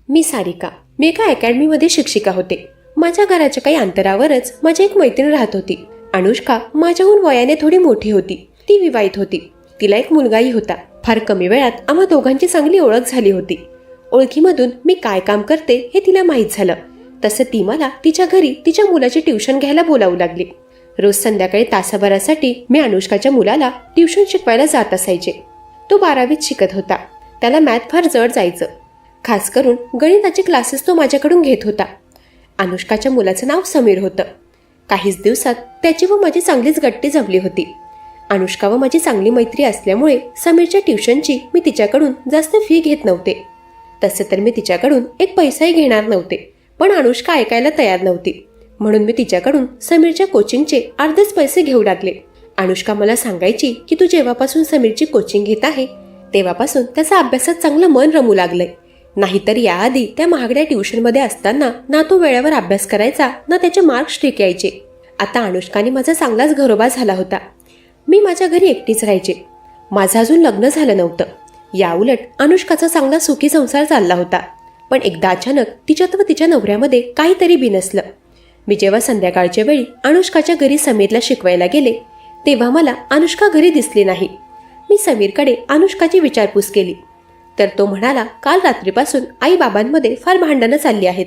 मी सारिका. मी एका अकॅडमीमध्ये शिक्षिका होते. माझ्या घराच्या काही अंतरावरच माझी एक मैत्रीण राहत होती. अनुष्का माझ्याहून वयाने थोडी मोठी होती. ती विवाहित होती. तिला एक मुलगाही होता. फार कमी वेळात आम्हा दोघांची चांगली ओळख झाली होती. ओळखीमधून मी काय काम करते हे तिला माहीत झालं. तसं ती मला तिच्या घरी तिच्या मुलाची ट्युशन घ्यायला बोलावू लागली. रोज संध्याकाळी तासाभरासाठी मी अनुष्काच्या मुलाला ट्युशन शिकवायला जात असायचे. तो 12वीत शिकत होता. त्याला मॅथ फार जड जायचं. खास करून गणिताचे क्लासेस तो माझ्याकडून घेत होता. अनुष्काच्या मुलाचं नाव समीर होतं. काहीच दिवसात त्याची व माझी चांगलीच गट्टी जमली होती. अनुष्का व माझी चांगली मैत्री असल्यामुळे समीरच्या ट्युशनची मी तिच्याकडून जास्त फी घेत नव्हते. तसे तर मी तिच्याकडून एक पैसाही घेणार नव्हते. पण अनुष्का ऐकायला तयार नव्हती. म्हणून मी तिच्याकडून समीरच्या कोचिंगचे अर्धेच पैसे घेऊ लागले. अनुष्का मला सांगायची की तू जेव्हापासून समीरची कोचिंग घेत आहे तेव्हापासून त्याचा अभ्यासात चांगलं मन रमू लागलंय. नाहीतर याआधी त्या महागड्या ट्युशनमध्ये असताना ना तो वेळेवर अभ्यास करायचा ना त्याचे मार्क्स ठीक यायचे. आता अनुष्काने माझा चांगलाच घरोबा झाला होता. मी माझ्या घरी एकटीच राहायचे. माझं अजून लग्न झालं नव्हतं. याउलट अनुष्काचा चांगला सुखी संसार चालला होता. पण एकदा अचानक तिच्यात व तिच्या नवऱ्यामध्ये काहीतरी बिनसलं. मी जेव्हा संध्याकाळच्या वेळी अनुष्काच्या घरी समीरला शिकवायला गेले तेव्हा मला अनुष्का घरी दिसली नाही. मी समीरकडे अनुष्काची विचारपूस केली तर तो म्हणाला, काल रात्रीपासून आई बाबांमध्ये फार भांडणं चालली आहेत.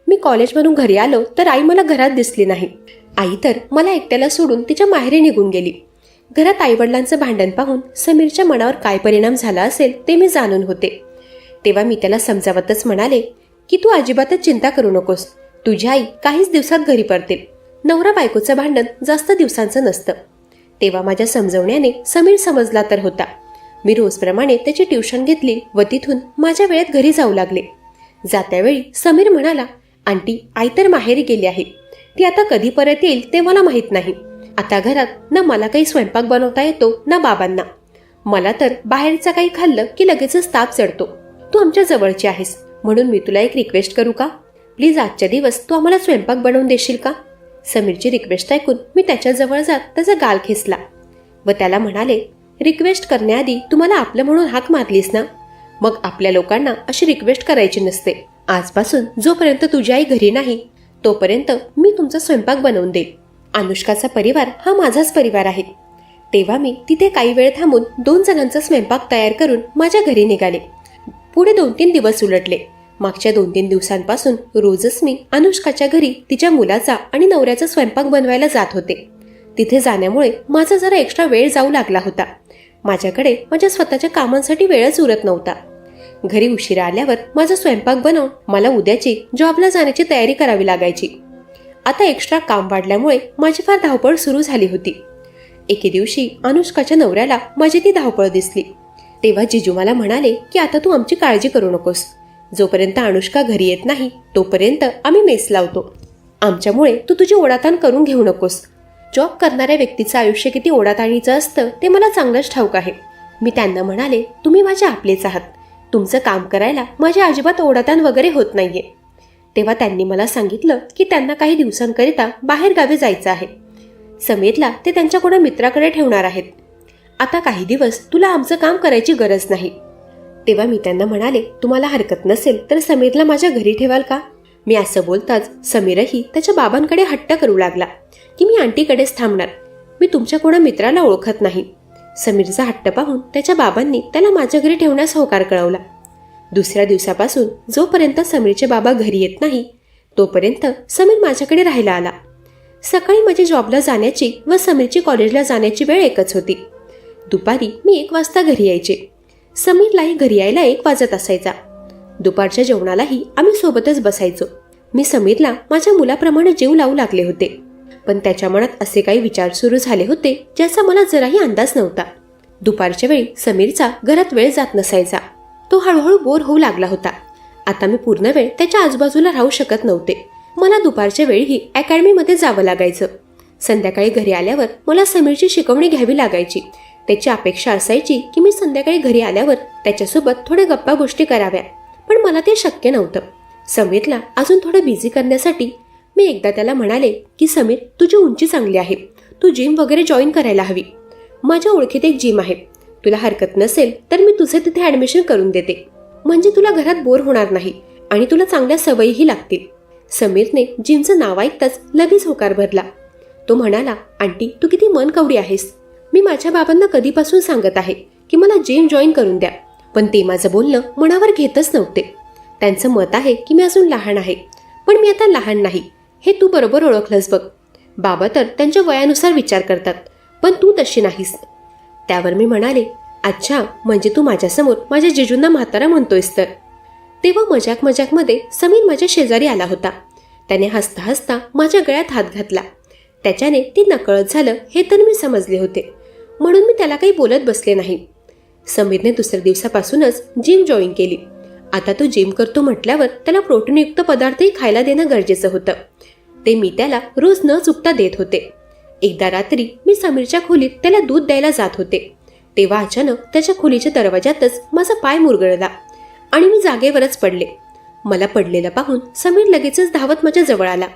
मी कॉलेजमधून घरी आलो तर आई मला घरात दिसली नाही. आई तर मला एकट्याला सोडून तिच्या माहेरी निघून गेली. घरात आईवडिलांचं भांडण पाहून समीरच्या मनावर काय परिणाम झाला असेल ते मी जाणून होते. तेव्हा मी त्याला समजावतच म्हणाले की तू अजिबातच चिंता करू नकोस. तुझी आई काहीच दिवसात घरी परतेल. नवरा बायकोचं भांडण जास्त दिवसांचं नसतं. तेव्हा माझ्या समजवण्याने समीर समजला तर होता. मी रोजप्रमाणे त्याची ट्युशन घेतली व तिथून माझ्या वेळेत घरी जाऊ लागले. जात्यावेळी समीर म्हणाला, आंटी आई तर माहेरी गेली आहे. ती आता कधी परत येईल ते मला माहीत नाही. आता घरात ना मला काही स्वयंपाक बनवता येतो ना बाबांना. मला तर बाहेरचं काही खाल्लं की लगेचच ताप चढतो. तू आमच्या जवळची आहेस म्हणून मी तुला एक रिक्वेस्ट करू का? प्लीज आजच्या दिवस तू आम्हाला स्वयंपाक बनवून देशील का? समीरची रिक्वेस्ट ऐकून मी त्याच्याजवळ जात त्याचा गाल खेचला व त्याला म्हणाले, रिक्वेस्ट करण्याआधी तुम्हाला आपलं म्हणून हाक मारलीस ना? मग आपल्या लोकांना अशी रिक्वेस्ट करायची नसते. आजपासून जोपर्यंत तुझी आई घरी नाही तोपर्यंत मी तुमचा स्वयंपाक बनवून देईन. अनुष्काचा परिवार हा माझाच परिवार आहे. तेव्हा मी तिथे काही वेळ थांबून 2 जणांचा स्वयंपाक तयार करून माझ्या घरी निघाले. पुढे 2-3 दिवस उलटले. मागच्या 2-3 दिवसांपासून रोजच मी अनुष्काच्या घरी तिच्या मुलाचा आणि नवऱ्याचा स्वयंपाक बनवायला जात होते. तिथे जाण्यामुळे माझा जरा एक्स्ट्रा वेळ जाऊ लागला होता. माझ्याकडे माझ्या स्वतःच्या कामांसाठी वेळच उरत नव्हता. घरी उशिरा आल्यावर माझा स्वयंपाक बनवून मला उद्याची जॉबला जाण्याची तयारी करावी लागायची. आता एक्स्ट्रा काम वाढल्यामुळे माझी फार धावपळ सुरू झाली होती. एके दिवशी अनुष्काच्या नवऱ्याला माझी ती धावपळ दिसली. तेव्हा जिजू मला म्हणाले की आता तू आमची काळजी करू नकोस. जोपर्यंत अनुष्का घरी येत नाही तोपर्यंत आम्ही मेस लावतो. आमच्यामुळे तू तुझी ओढाताण करून घेऊ नकोस. जॉब करणाऱ्या व्यक्तीचं आयुष्य किती ओढाताणीचं असतं ते मला चांगलंच ठाऊक आहे. मी त्यांना म्हणाले, तुम्ही माझे आपलेच आहात. तुमचं काम करायला माझी अजिबात ओढाताण वगैरे होत नाहीये. तेव्हा त्यांनी मला सांगितलं की त्यांना काही दिवसांकरिता बाहेर गावी जायचं आहे. समीरला ते त्यांच्या कोणा मित्राकडे ठेवणार आहेत. आता काही दिवस तुला आमचं काम करायची गरज नाही. तेव्हा मी त्यांना म्हणाले, तुम्हाला हरकत नसेल तर समीरला माझ्या घरी ठेवाल का? मी असं बोलताच समीरही त्याच्या बाबांकडे हट्ट करू लागला की मी आंटीकडेच थांबणार. मी तुमच्या कोणा मित्राला ओळखत नाही. समीरचा हट्ट पाहून त्याच्या बाबांनी त्याला माझ्या घरी ठेवण्यास होकार कळवला. दुसऱ्या दिवसापासून जोपर्यंत समीरचे बाबा घरी येत नाही तोपर्यंत समीर माझ्याकडे राहायला आला. सकाळी माझी जॉबला जाण्याची व समीरची कॉलेजला जाण्याची वेळ एकच होती. दुपारी मी 1 वाजता घरी यायचे. समीरलाही घरी यायला 1 वाजत असायचा. दुपारच्या जेवणालाही आम्ही सोबतच बसायचो. मी समीरला माझ्या मुलाप्रमाणे जीव लावू लागले होते. पण त्याच्या मनात असे काही विचार सुरू झाले होते ज्याचा मला जराही अंदाज नव्हता. दुपारच्या वेळी समीरचा घरात वेळ जात नसायचा. तो हळूहळू बोर होऊ लागला होता. आता मी पूर्ण वेळ त्याच्या आजूबाजूला राहू शकत नव्हते. मला दुपारच्या वेळीही अकॅडमीमध्ये जावं लागायचं. संध्याकाळी घरी आल्यावर मला समीरची शिकवणी घ्यावी लागायची. त्याची अपेक्षा असायची की मी संध्याकाळी घरी आल्यावर त्याच्यासोबत थोड्या गप्पा गोष्टी कराव्या. पण मला ते शक्य नव्हतं. समीरला अजून थोडं बिझी करण्यासाठी मी एकदा त्याला म्हणाले की समीर, तुझी उंची चांगली आहे. तू जिम वगैरे जॉईन करायला हवी. माझ्या ओळखीत एक जिम आहे. तुला हरकत नसेल तर मी तुझे तिथे ॲडमिशन करून देते. म्हणजे तुला घरात बोर होणार नाही आणि तुला चांगल्या सवयीही लागतील. समीरने जिमचं नाव ऐकताच लगेच होकार भरला. तो म्हणाला, आंटी तू किती मनकवडी आहेस. मी माझ्या बाबांना कधीपासून सांगत आहे की मला जिम जॉईन करून द्या, पण ते माझं बोलणं मनावर घेतच नव्हते. त्यांचं मत आहे की मी अजून लहान आहे, पण मी आता लहान नाही हे तू बरोबर ओळखलंस बघ. बाबा तर त्यांच्या वयानुसार विचार करतात, पण तू तशी नाहीस. त्यावर मी म्हणाले, अच्छा म्हणजे तू माझ्यासमोर माझ्या जिजूंना म्हातारा म्हणतोयस तर. तेव्हा मजाकमध्ये समीर माझ्या शेजारी आला होता. त्याने हसता हसता माझ्या गळ्यात हात घातला. त्याच्याने ती नकळत झालं हे तर मी समजले होते, म्हणून मी त्याला काही बोलत बसले नाही. समीरने दुसऱ्या दिवसापासूनच जिम जॉईन केली. आता तो जिम करतो म्हटल्यावर त्याला प्रोटीनयुक्त पदार्थही खायला देणं गरजेचं होतं. ते मी त्याला रोज न चुकता देत होते. एकदा रात्री मी समीरच्या खोलीत त्याला दूध द्यायला जात होते. तेव्हा अचानक त्याच्या खोलीच्या दरवाजातच माझा पाय मुरगळला आणि मी जागेवरच पडले. मला पडलेलं पाहून समीर लगेचच धावत माझ्या जवळ आला.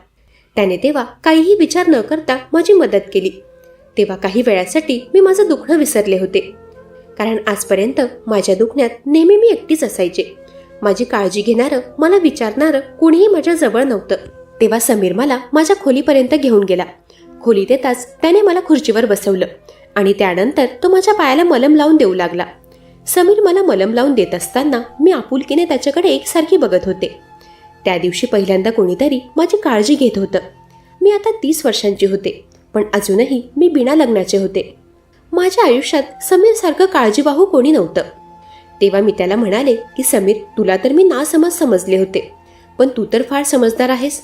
त्याने तेव्हा काहीही विचार न करता माझी मदत केली. तेव्हा काही वेळासाठी मी माझं दुखणं विसरले होते, कारण आजपर्यंत माझ्या दुखण्यात नेहमी मी एकटीच असायचे. माझी काळजी घेणारं, मला विचारणारं कोणीही माझ्या जवळ नव्हतं. तेव्हा समीर मला माझ्या खोलीपर्यंत घेऊन गेला. खोलीत येताच त्याने मला खुर्चीवर बसवलं आणि त्यानंतर तो माझ्या पायाला मलम लावून देऊ लागला. समीर मला मलम लावून देत असताना मी आपुलकीने त्याच्याकडे एकसारखी बघत होते. त्या दिवशी पहिल्यांदा कोणीतरी माझी काळजी घेत होतं. मी आता 30 वर्षांची होते, पण अजूनही मी बिना लग्नाचे होते. माझ्या आयुष्यात समीरसारखं काळजीवाहू कोणी नव्हतं. तेव्हा मी त्याला म्हणाले की समीर, तुला तर मी नासमज समजले होते, पण तू तर फार समजदार आहेस.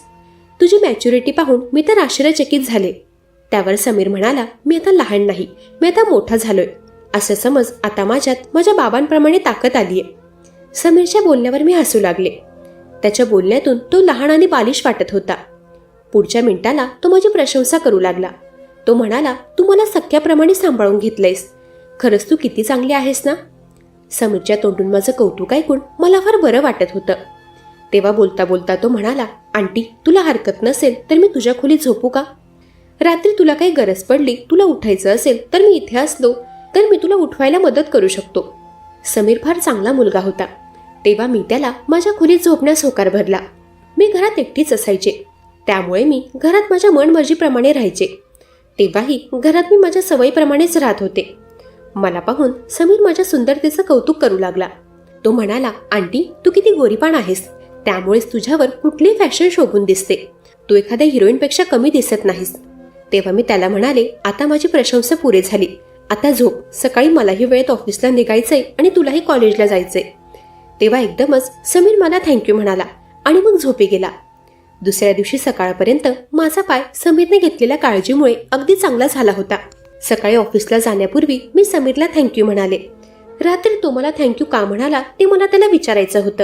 तुझी मॅच्युरिटी पाहून मी तर आश्चर्यचकित झाले. त्यावर समीर म्हणाला, मी आता लहान नाही, मी आता मोठा झालोय. असं समज आता माझ्यात माझ्या बाबांप्रमाणे ताकद आलीये. समीरच्या बोलण्यावर मी हसू लागले. त्याच्या बोलण्यातून तो लहान आणि बालिश वाटत होता. पुढच्या मिनिटाला तो माझी प्रशंसा करू लागला. तो म्हणाला, तू मला सख्याप्रमाणे सांभाळून घेतलंयस. खरंच तू किती चांगली आहेस ना. समीरच्या तोंडून माझं कौतुक ऐकून मला फार बरं वाटत होतं. तेव्हा बोलता बोलता तो म्हणाला, आंटी तुला हरकत नसेल तर मी तुझ्या खोलीत झोपू का? रात्री तुला काही गरज पडली, तुला उठायचं असेल तर मी इथे असलो तर मी तुला उठवायला मदत करू शकतो. समीर फार चांगला मुलगा होता. तेव्हा मी त्याला माझ्या खोलीत झोपण्यास होकार भरला. मी घरात एकटीच असायचे, त्यामुळे मी घरात माझ्या मनमर्जीप्रमाणे राहायचे. तेव्हाही घरात मी माझ्या सवयीप्रमाणेच राहत होते. मला पाहून समीर माझ्या सुंदरतेचं कौतुक करू लागला. तो म्हणाला, आंटी तू किती गोरीपाण आहेस, त्यामुळेच तुझ्यावर कुठली फॅशन शोभून दिसते. तू एखाद्या हिरोईनपेक्षा कमी दिसत नाहीस. तेव्हा मी त्याला म्हणाले, आता माझी प्रशंसा पुरे झाली, आता झोप. सकाळी मलाही वेळेत ऑफिसला निघायचंय आणि तुलाही कॉलेजला जायचंय. तेव्हा एकदमच समीर मला थँक्यू म्हणाला आणि मग झोपी गेला. दुसऱ्या दिवशी सकाळपर्यंत माझा पाय समीरने घेतलेल्या काळजीमुळे अगदी चांगला झाला होता. सकाळी ऑफिसला जाण्यापूर्वी मी समीरला थँक्यू म्हणाले. रात्री तो मला थँक्यू का म्हणाला ते मला त्याला विचारायचं होतं,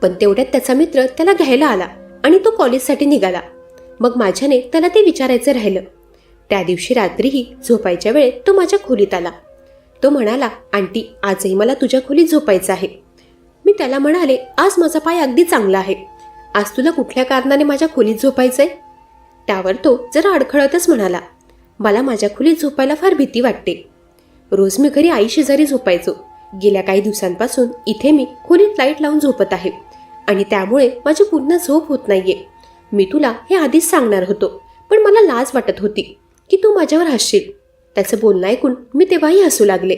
पण तेवढ्यात त्याचा मित्र त्याला घ्यायला आला आणि तो कॉलेजसाठी निघाला. मग माझ्याने त्याला ते विचारायचं राहिलं. त्या दिवशी रात्रीही झोपायच्या वेळेत तो माझ्या खोलीत आला. तो म्हणाला, आंटी आजही मला तुझ्या खोलीत झोपायचं आहे. मी त्याला म्हणाले, आज माझा पाय अगदी चांगला आहे, आज तुला कुठल्या कारणाने माझ्या खोलीत झोपायचंय? त्यावर तो जरा अडखळतच म्हणाला, मला माझ्या खोलीत झोपायला फार भीती वाटते. रोज मी घरी आई शेजारी झोपायचो. गेल्या काही दिवसांपासून इथे मी खोलीत लाईट लावून झोपत आहे आणि त्यामुळे माझी पूर्ण झोप होत नाहीये. मी तुला हे आधीच सांगणार होतो, पण मला लाज वाटत होती की तू माझ्यावर हसशील. त्याचं बोलणं ऐकून मी तेव्हाही हसू लागले.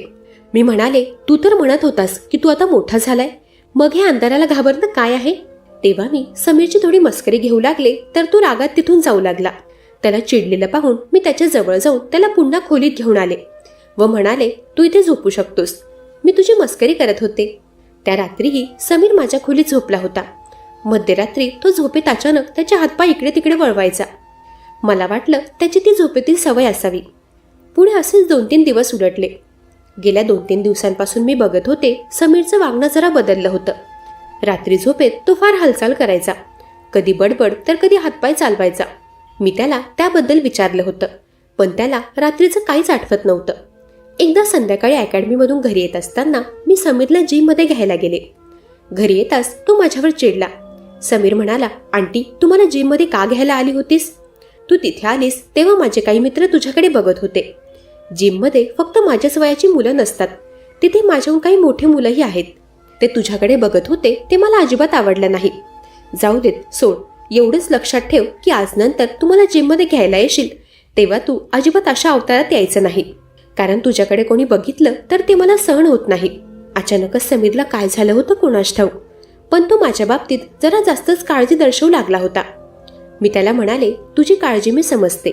मी म्हणाले, तू तर म्हणत होतास की तू आता मोठा झालाय, मग हे अंधाराला घाबरणं काय आहे? तेव्हा मी समीरची थोडी मस्करी घेऊ लागले तर तो रागात तिथून जाऊ लागला. त्याला चिडलेलं पाहून मी त्याच्या जवळ जाऊन त्याला पुन्हा खोलीत घेऊन आले व म्हणाले, तू इथे झोपू शकतोस, मी तुझी मस्करी करत होते. त्या रात्रीही समीर माझ्या खोलीत झोपला होता. मध्यरात्री तो झोपेत अचानक त्याचे हातपाय इकडे तिकडे वळवायचा. मला वाटलं त्याची ती झोपेतील सवय असावी. पुढे असेच 2-3 दिवस उलटले. गेल्या 2-3 दिवसांपासून मी बघत होते समीरचं वागणं जरा बदललं होतं. रात्री झोपेत तो फार हालचाल करायचा, कधी बडबड तर कधी हातपाय चालवायचा. मी त्याला त्याबद्दल विचारलं होतं, पण त्याला रात्रीचं काहीच आठवत नव्हतं. एकदा संध्याकाळी अकॅडमीमधून घरी येत असताना मी समीरला जिममध्ये घ्यायला गेले. घरी येताच तो माझ्यावर चिडला. समीर म्हणाला, आंटी तू मला जिममध्ये का घ्यायला आली होतीस? तू तिथे आलीस तेव्हा माझे काही मित्र तुझ्याकडे बघत होते. जिममध्ये फक्त माझ्याच वयाची मुलं नसतात, तिथे माझ्याहून काही मोठे मुलंही आहेत. ते तुझ्याकडे बघत होते ते मला अजिबात आवडलं नाही. जाऊ देत, सोड. एवढंच लक्षात ठेव की आज नंतर तुम्हाला जिममध्ये घ्यायला येशील तेव्हा तू अजिबात अशा अवतारात यायचं नाही, कारण तुझ्याकडे कोणी बघितलं तर ते मला सहन होत नाही. अचानकच समीरला काय झालं होतं कोणास ठाऊक, पण तो माझ्या बाबतीत जरा जास्तच काळजी दर्शवू लागला होता. मी त्याला म्हणाले, तुझी काळजी मी समजते.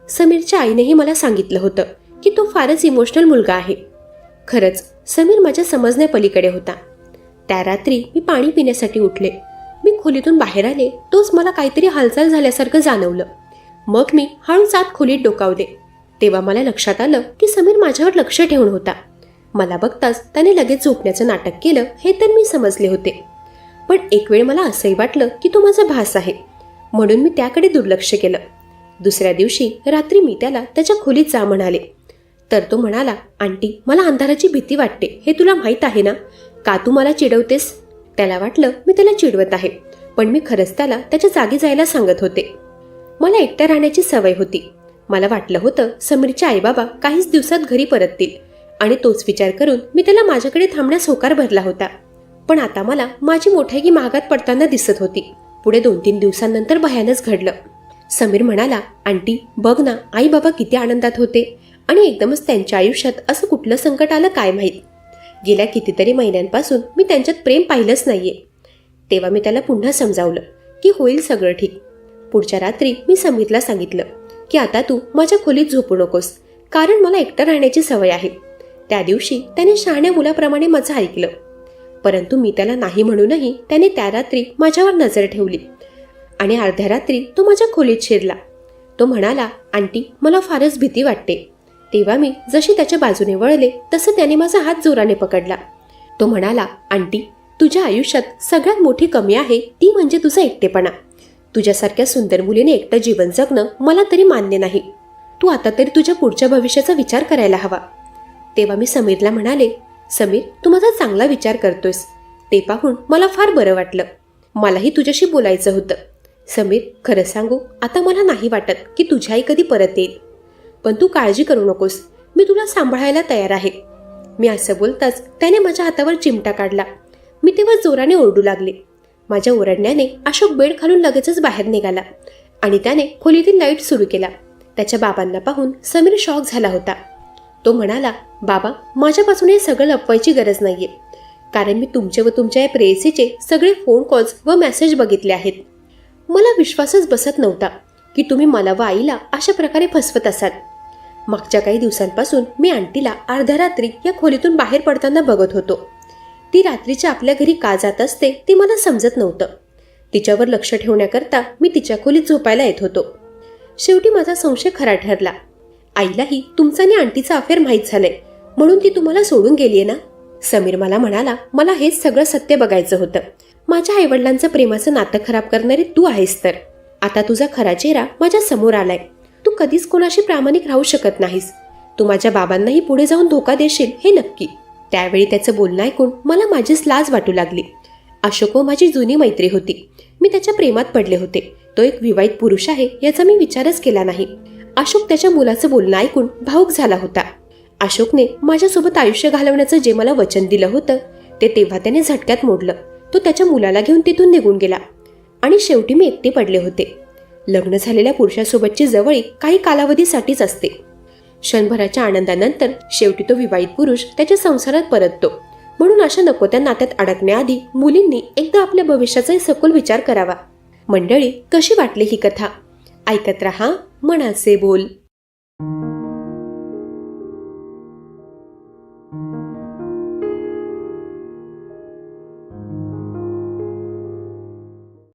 समीरच्या आईनेही मला सांगितलं होतं की तो फारच इमोशनल मुलगा आहे. खरंच समीर माझ्या समजण्यापलीकडे होता. त्या रात्री मी पाणी पिण्यासाठी उठले. मी खोलीतून बाहेर आले तोच मला काहीतरी हालचाल झाल्यासारखं जाणवलं. मग मी हळूच आत खोलीत डोकावले. तेव्हा मला लक्षात आलं की समीर माझ्यावर लक्ष ठेवून होता. मला बघताच त्याने लगेच झोपण्याचं नाटक केलं हे तर मी समजले होते, पण एक वेळ मला असंही वाटलं की तो माझा भास आहे, म्हणून मी त्याकडे दुर्लक्ष केलं. दुसऱ्या दिवशी रात्री मी त्याला त्याच्या खोलीत जा म्हणाले, तर तो म्हणाला, आंटी मला अंधाराची भीती वाटते, हे तुला माहीत आहे ना, का तू मला चिडवतेस? त्याला वाटलं मी त्याला चिडवत आहे, पण मी खरंच त्याला त्याच्या जागी जायला सांगत होते. मला एकट्या राहण्याची सवय होती. मला वाटलं होतं समीरचे आईबाबा काहीच दिवसात घरी परततील आणि तोच विचार करून मी त्याला माझ्याकडे थांबण्यास होकार भरला होता. पण आता मला माझी मोठ्यागी महागात पडताना दिसत होती. पुढे 2-3 दिवसांनंतर भयानच घडलं. समीर म्हणाला, आंटी बघ ना, आई बाबा किती आनंदात होते आणि एकदमच त्यांच्या आयुष्यात असं कुठलं संकट आलं काय माहीत. गेल्या कितीतरी महिन्यांपासून मी त्यांच्यात प्रेम पाहिलंच नाहीये. तेव्हा मी त्याला पुन्हा समजावलं की होईल सगळं ठीक. पुढच्या रात्री मी समीरला सांगितलं की आता तू माझ्या खोलीत झोपू नकोस, कारण मला एकटं राहण्याची सवय आहे. त्या दिवशी त्याने शहाण्या मुलाप्रमाणे माझं ऐकलं, परंतु मी त्याला नाही म्हणूनही त्याने त्या रात्री माझ्यावर नजर ठेवली आणि अर्ध्या रात्री तो माझ्या खोलीत शिरला. तो म्हणाला, आंटी मला फारच भीती वाटते. तेव्हा मी जशी त्याच्या बाजूने वळले तसं त्याने माझा हात जोराने पकडला. तो म्हणाला, आंटी तुझ्या आयुष्यात सगळ्यात मोठी कमी आहे ती म्हणजे तुझा एकटेपणा. तुझ्यासारख्या सुंदर मुलीने एकटं जीवन जगणं मला तरी मान्य नाही. तू आता तरी तुझ्या पुढच्या भविष्याचा विचार करायला हवा. तेव्हा मी समीरला म्हणाले, समीर तू माझा चांगला विचार करतोयस, ते पाहून मला फार बरं वाटलं. मलाही तुझ्याशी बोलायचं होतं. समीर खरं सांगू, आता मला नाही वाटत की तुझी आई कधी परत येईल, पण तू काळजी करू नकोस, मी तुला सांभाळायला तयार आहे. मी असं बोलताच त्याने माझ्या हातावर चिमटा काढला. मी तेव्हा जोराने ओरडू लागले. माझ्या ओरडण्याने अशोक बेड खालून लगेचच बाहेर निघाला आणि त्याने खोलीतील लाईट सुरू केला. त्याच्या बाबांना पाहून समीर शॉक झाला होता. तो म्हणाला, बाबा माझ्यापासून हे सगळं लपवायची गरज नाहीये, कारण मी तुमचे व तुमच्या या प्रेयसीचे सगळे फोन कॉल्स व मेसेज बघितले आहेत. मला विश्वासच बसत नव्हता की तुम्ही मला व आईला अशा प्रकारे फसवत असाल. मागच्या काही दिवसांपासून मी आंटीला अर्ध्या रात्री या खोलीतून बाहेर पडताना बघत होतो. ती रात्रीच्या आपल्या घरी का जात असते ते मला समजत नव्हतं. तिच्यावर लक्ष ठेवण्याकरता मी तिच्या खोलीत झोपायला येत होतो. शेवटी माझा संशय खरा ठरला. आईलाही तुमचा आणि आंटीचा अफेअर माहीत झालंय, म्हणून ती तुम्हाला सोडून गेलीये ना? समीर मला म्हणाला, मला हेच सगळं सत्य बघायचं होतं. माझ्या आईवडिलांचं प्रेमाचं नातं खराब करणारी तू आहेस तर. आता तुझा खरा चेहरा माझ्या समोर आलाय. तू कधीच कोणाशी प्रामाणिक राहू शकत नाहीस. तू माझ्या बाबांनाही पुढे जाऊन धोका देशील हे नक्की. त्यावेळी त्याचं बोलणं ऐकून मला माझीच लाज वाटू लागली. अशोक माझी जुनी मैत्री होती. मी त्याच्या प्रेमात पडले होते. तो एक विवाहित पुरुष आहे याचा मी विचारच केला नाही. अशोक त्याच्या मुलाचं बोलणं ऐकून भावुक झाला होता. अशोकने माझ्यासोबत आयुष्य घालवण्याचं जे मला वचन दिलं होतं ते तेव्हा त्याने झटक्यात मोडलं. तो त्याच्या मुलाला घेऊन तिथून निघून गेला आणि शेवटी मी एकटे पडले होते. लग्न झालेल्या पुरुषासोबतची जवळी काही कालावधीसाठीच असते. क्षणभराच्या आनंदानंतर शेवटी तो विवाहित पुरुष त्याच्या संसारात परततो. म्हणून अशा नको त्या नात्यात अडकण्याआधी मुलींनी एकदा आपल्या भविष्याचा सखोल विचार करावा. मंडळी, कशी वाटली ही कथा? ऐकत रहा मनाचे बोल.